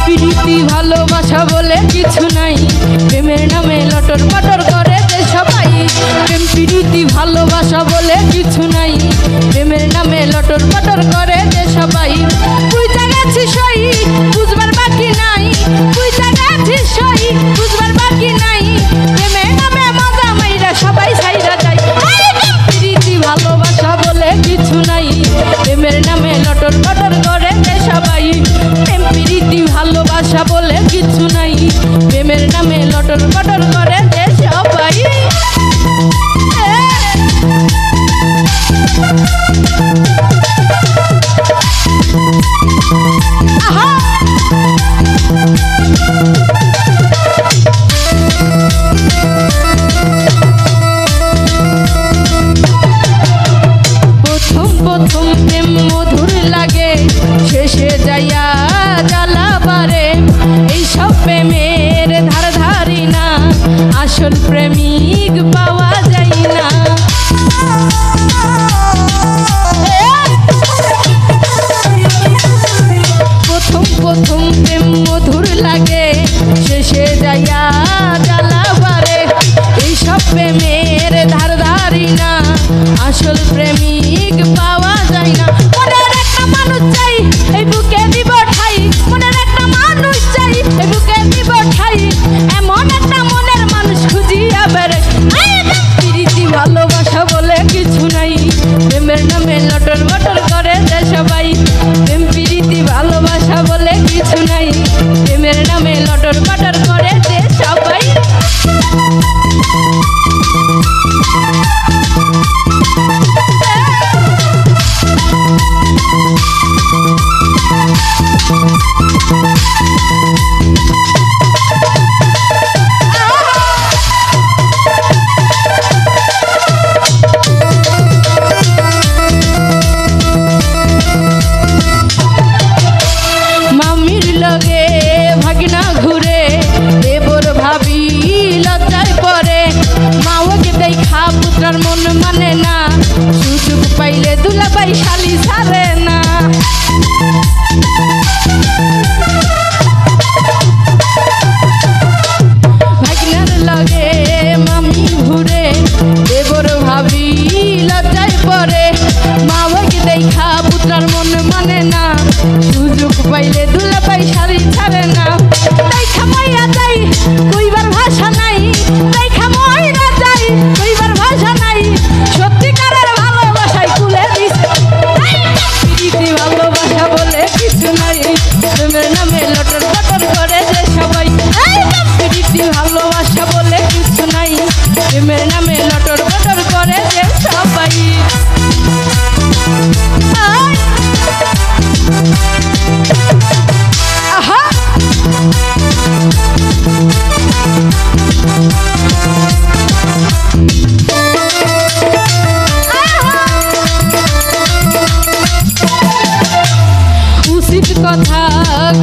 প্রীতি ভালোবাসা বলে কিছু নাই, প্রেমের নামে লটর পটর করে যে সবাই। প্রেম প্রীতি ভালোবাসা বলে কিছু নাই, প্রেমের নামে লটর পটর করে যে সবাই। বুঝা গেছি সই বুঝবার বাকি নাই, বুঝা গেছি সই বুঝবার বাকি নাই, প্রেমের নামে মজা মাইরা সবাই ছাইরা যায়। প্রীতি ভালোবাসা বলে কিছু নাই, প্রেমের নামে লটর পটর করে যে সবাই। প্রেম প্রীতি ভালোবাসা বলে কিছু নাই, প্রেমের নামে লটর পটর করে যে সবাই। প্রথম প্রথম প্রেম মধুর লাগে, শেষে যাইয়া জ্বালা বারে। এইসব প্রেমের ধার ধারি না, আসল প্রেমিক পাওয়া যায় না। প্রথম প্রথম প্রেম মধুর লাগে, শেষে যাইয়া জ্বালা বারে। এইসব প্রেমের ধার ধারি না, আসল প্রেমিক পাওয়া যায় না। মনের একটা মানুষ চাই এই বুকে দিব ঠাই, মনের একটা মানুষ চাই এই বুকে দিব ঠাই, এমন একটা মনের মানুষ খুঁজিয়া বেড়ে। প্রীতি ভালোবাসা বলে কিছু নাই, প্রেমের নামে লটর বটর করে যে সবাই। প্রেম প্রীতি ভালোবাসা বলে কিছু নাই, প্রেমের নামে লটর বটর করে যে সবাই। মামির লগে ভাগনা ঘুরে, দেবর ভাবি লজ্জায় পড়ে। মাওকে দেখা পুত্রার মন মানে না, সুযোগ পাইলে দুলাভাই শালি ছাড়ে না। ভাগনার লগে মামি ঘুরে, দেবর ভাবি লজ্জায় পড়ে। মাওকে দেখা পুত্রার মন মানে না, সুযোগ পাইলে দুলাভাই শালি ছাড়ে না। দেখা মাইয়া যাই কইবার ভাষা নাই, দেখা মাইয়া যাই কইবার ভাষা নাই, সত্যিকারের ভালোবাসায় কুলে দিছে। প্রীতি ভালোবাসা বলে কিছু নাই, প্রেমের নামে লটর পটর করে যে সবাই। প্রীতি ভালোবাসা বলে কিছু নাই, প্রেমের নামে লটর পটর করে যে সবাই। উচিত কথা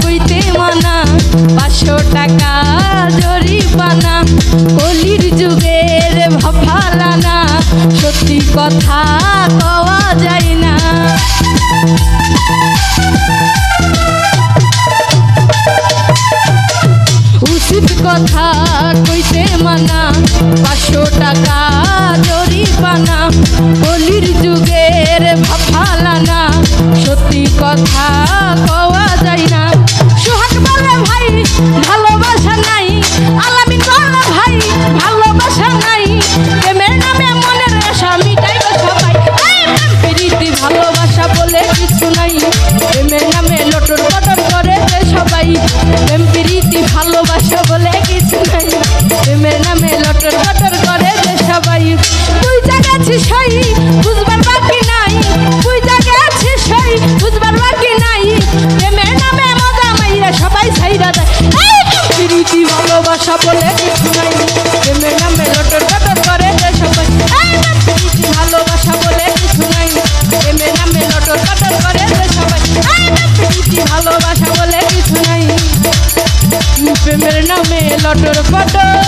কইতে মানা, 500 টাকা জরিমানা। কলির যুগের ভাফালানা, সত্যি কথা কওয়া যায় না। উচিত কথা কইতে মানা, 500 টাকা জরিমানা। কলির যুগের ভাফালানা, সত্যি কথা কওয়া যায় না। সোহাগ বলে ভাই ভালোবাসা নাই, আলামিন বলে ভাই ভালোবাসা নাই, প্রেমের নামে মনের আশা মিটাইব সবাই। প্রীতি ভালোবাসা বলে কিছু নাই, প্রেমের নামে লটর পটর করে যে সবাই। প্রেম প্রীতি ভালোবাসা বলে কিছু নাই, প্রেমের নামে লটর পটর করে যে সবাই। বুঝা গেছি সই বুঝবার বাকি নাই, বুঝা গেছি সই বুঝবার বাকি নাই, প্রেমের নামে মজা মাইরা সবাই ছাইরা যায়। প্রীতি ভালোবাসা বলে কিছু নাই, প্রেমের নামে লটর পটর করে যে সবাই। প্রীতি ভালোবাসা বলে কিছু নাই, প্রেমের নামে লটর পটর করে যে সবাই। প্রীতি ভালোবাসা বলে কিছু নাই, প্রেমের নামে লটর পটর।